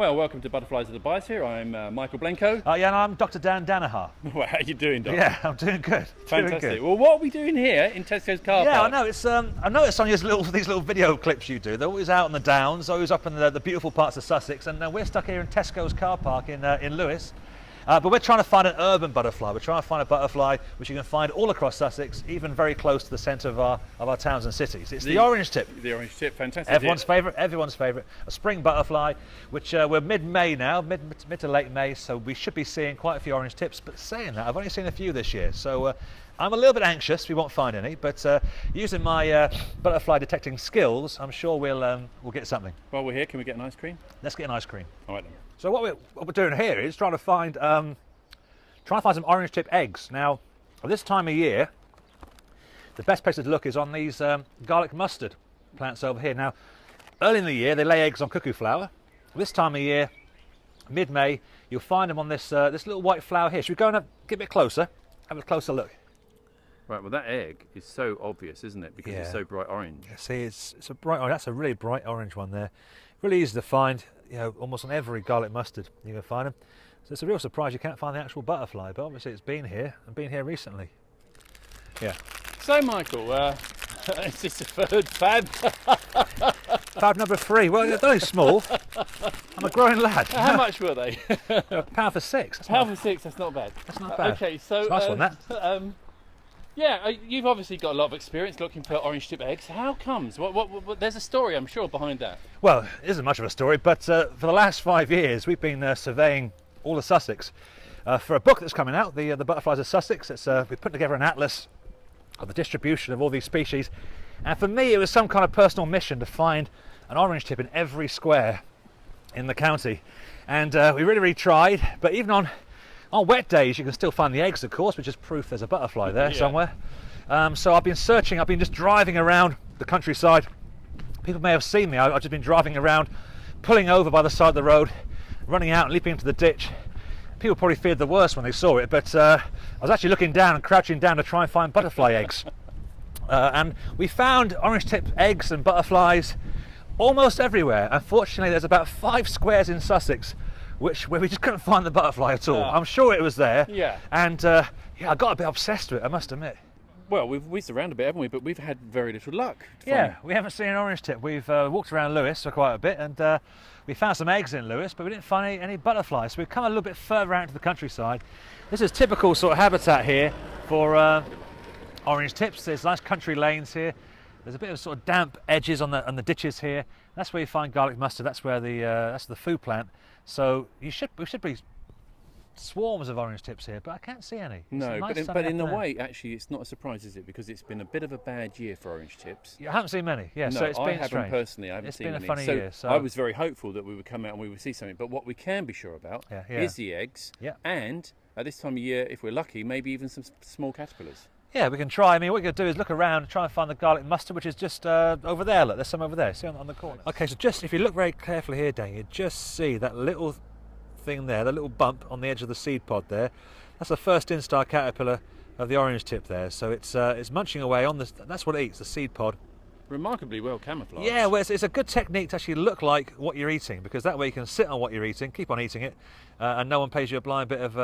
Well, welcome to Butterflies of the Biosphere. I'm Michael Blencowe. Yeah, and I'm Dr. Dan Danaher. Well, how are you doing, Doc? Yeah, I'm doing good. Fantastic. Doing good. Well, what are we doing here in Tesco's car park? Yeah, I know. It's I noticed on these little video clips you do. They're always out on the downs, always up in the beautiful parts of Sussex, and we're stuck here in Tesco's car park in Lewes. But we're trying to find an urban butterfly. We're trying to find a butterfly which you can find all across Sussex, even very close to the centre of our towns and cities. It's the orange tip. The orange tip, fantastic. Everyone's favourite. Everyone's favourite. A spring butterfly, which we're mid-May now, mid to late May, so we should be seeing quite a few orange tips. But saying that, I've only seen a few this year, so I'm a little bit anxious. We won't find any, but using my butterfly detecting skills, I'm sure we'll get something. While we're here, can we get an ice cream? Let's get an ice cream. All right then. So what we're doing here is trying to find some orange tip eggs. Now, at this time of year, the best place to look is on these garlic mustard plants over here. Now, early in the year, they lay eggs on cuckoo flower. This time of year, mid-May, you'll find them on this little white flower here. Should we go and get a bit closer? Have a closer look. Right, well that egg is so obvious, isn't it? Because it's so bright orange. Yeah, see, it's a bright orange. That's a really bright orange one there. Really easy to find. You know, almost on every garlic mustard you can find them. So it's a real surprise you can't find the actual butterfly, but obviously it's been here and been here recently. Yeah. So Michael, is this a third fad? Fad number 3. Well, they're very small. I'm a growing lad. How much were they? £1 for 6. £1 for 6. That's not bad. That's not bad. Okay, so it's a nice one, that. Yeah, you've obviously got a lot of experience looking for orange tip eggs. How comes? What, there's a story, I'm sure, behind that. Well, it isn't much of a story, but for the last 5 years we've been surveying all of Sussex for a book that's coming out, the Butterflies of Sussex. We've put together an atlas of the distribution of all these species, and for me it was some kind of personal mission to find an orange tip in every square in the county, and we really tried. But even on wet days you can still find the eggs, of course, which is proof there's a butterfly there somewhere. So I've been searching, I've been just driving around the countryside. People may have seen me, I've just been driving around, pulling over by the side of the road, running out and leaping into the ditch. People probably feared the worst when they saw it, but I was actually looking down and crouching down to try and find butterfly eggs. And we found orange tip eggs and butterflies almost everywhere. Unfortunately, there's about 5 squares in Sussex where we just couldn't find the butterfly at all. I'm sure it was there. Yeah. And yeah, I got a bit obsessed with it, I must admit. Well, we've whizzed around a bit, haven't we? But we've had very little luck. Yeah, we haven't seen an orange tip. We've walked around Lewes for quite a bit, and we found some eggs in Lewes, but we didn't find any butterflies. So we've come a little bit further out into the countryside. This is typical sort of habitat here for orange tips. There's nice country lanes here. There's a bit of sort of damp edges on the ditches here. That's where you find garlic mustard. That's where that's the food plant. So we should be swarms of orange tips here, but I can't see any. No, nice, but in a way, actually, it's not a surprise, is it? Because it's been a bit of a bad year for orange tips. You haven't seen many, yeah. No, so it's been I haven't strange. Personally. I haven't seen many. It's been a funny year. So I was very hopeful that we would come out and we would see something. But what we can be sure about is the eggs, and at this time of year, if we're lucky, maybe even some small caterpillars. Yeah, we can try. I mean, what we're going to do is look around and try and find the garlic mustard, which is just over there. Look, there's some over there. See on the corner. Okay, so just if you look very carefully here, Dan, you just see that little thing there, the little bump on the edge of the seed pod there. That's the first instar caterpillar of the orange tip there. So it's munching away on this. That's what it eats, the seed pod. Remarkably well camouflaged. Yeah, well, it's a good technique to actually look like what you're eating, because that way you can sit on what you're eating, keep on eating it, and no one pays you a blind bit of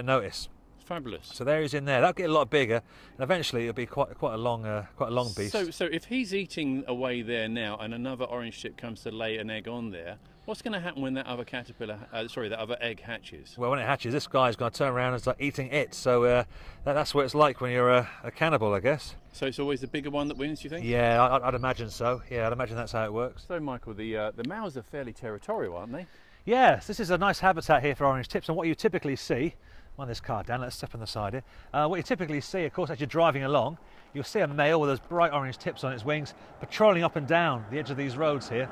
notice. Fabulous. So there he's in there. That'll get a lot bigger, and eventually it'll be quite a long beast. So if he's eating away there now, and another orange tip comes to lay an egg on there, what's going to happen when that other that other egg hatches? Well, when it hatches, this guy's going to turn around and start eating it. So that's what it's like when you're a cannibal, I guess. So it's always the bigger one that wins, you think? Yeah, I'd imagine so. Yeah, I'd imagine that's how it works. So, Michael, the males are fairly territorial, aren't they? Yes, this is a nice habitat here for orange tips, and what you typically see on this car, Dan, let's step on the side here. What you typically see, of course, as you're driving along, you'll see a male with those bright orange tips on its wings patrolling up and down the edge of these roads here.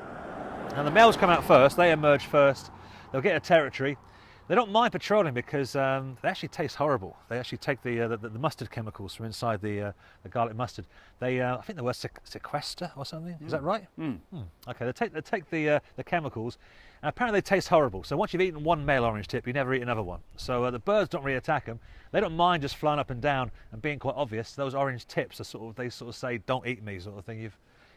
And the males come out first, they emerge first, they'll get a territory. They don't mind patrolling because they actually taste horrible. They actually take the mustard chemicals from inside the garlic mustard. I think the word sequester or something. Is that right? Okay, they take the chemicals, and apparently they taste horrible. So once you've eaten one male orange tip, you never eat another one. So the birds don't really attack them. They don't mind just flying up and down and being quite obvious. Those orange tips are they sort of say, "Don't eat me," sort of thing.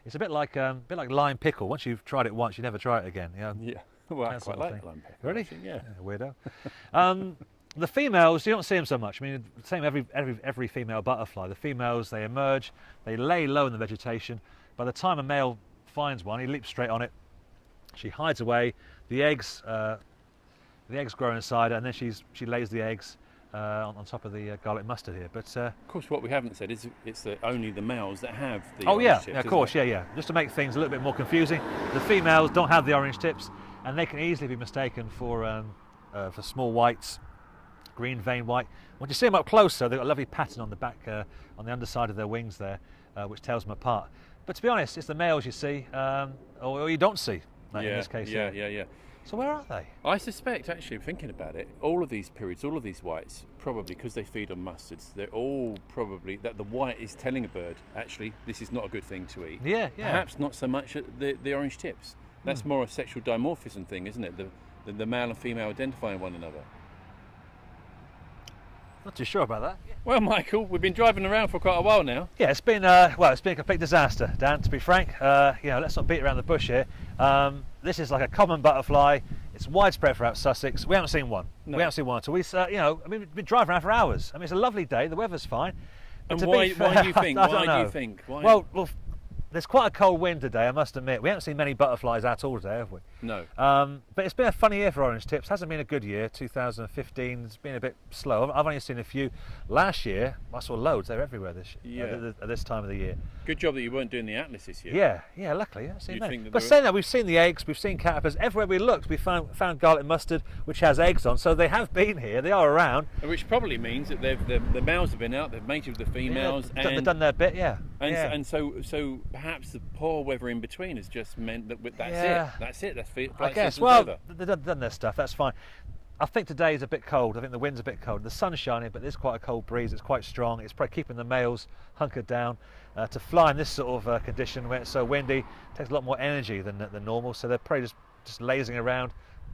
It's a bit like lime pickle. Once you've tried it once, you never try it again. Yeah. Well, I quite like lone pecker. Really? Actually, yeah. Weirdo. The females, you don't see them so much. I mean, same every female butterfly. The females, they emerge, they lay low in the vegetation. By the time a male finds one, he leaps straight on it. She hides away. The eggs grow inside her, and then she lays the eggs on top of the garlic mustard here. But of course, what we haven't said is it's only the males that have the oh orange yeah, tips, of course, yeah. Just to make things a little bit more confusing, the females don't have the orange tips, and they can easily be mistaken for small whites, green vein white. When you see them up close, though, they've got a lovely pattern on the back, on the underside of their wings there, which tells them apart. But to be honest, it's the males you see, or you don't see. In this case. Yeah. So where are they? I suspect, actually, thinking about it, all of these periods, all of these whites, probably because they feed on mustards, they're all probably that the white is telling a bird, actually, this is not a good thing to eat. Yeah. Perhaps not so much the orange tips. That's more a sexual dimorphism thing, isn't it? The male and female identifying one another. Not too sure about that. Well, Michael, we've been driving around for quite a while now. Yeah, it's been a complete disaster, Dan. To be frank, let's not beat around the bush here. This is like a common butterfly. It's widespread throughout Sussex. We haven't seen one. No. We haven't seen one. So we've been driving around for hours. I mean, it's a lovely day. The weather's fine. And why do you think? Why do you think? Well, there's quite a cold wind today, I must admit. We haven't seen many butterflies at all today, have we? No. But it's been a funny year for orange tips. Hasn't been a good year. 2015 it's been a bit slow. I've only seen a few. Last year, I saw loads. They're everywhere at this time of the year. Good job that you weren't doing the Atlas this year. Yeah, luckily. Seen that. But saying that, we've seen the eggs, we've seen caterpillars. Everywhere we looked, we found garlic mustard, which has eggs on. So they have been here. They are around. Which probably means that the males have been out. They've mated with the females. Yeah, they've done their bit. Yeah. And so perhaps the poor weather in between has just meant that that's it. I guess. Well, they've done their stuff. That's fine. I think today is a bit cold. I think the wind's a bit cold. The sun's shining, but there's quite a cold breeze. It's quite strong. It's probably keeping the males hunkered down. To fly in this sort of condition where it's so windy takes a lot more energy than normal. So they're probably just lazing around,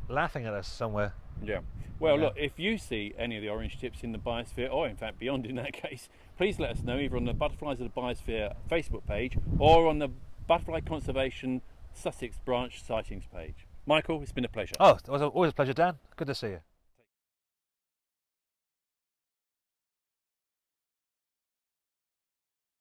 laughing at us somewhere. Yeah. Well, look, if you see any of the orange tips in the Biosphere, or in fact beyond in that case, please let us know either on the Butterflies of the Biosphere Facebook page or on the Butterfly Conservation Sussex branch sightings page. Michael, it's been a pleasure. Oh, it was always a pleasure, Dan. Good to see you.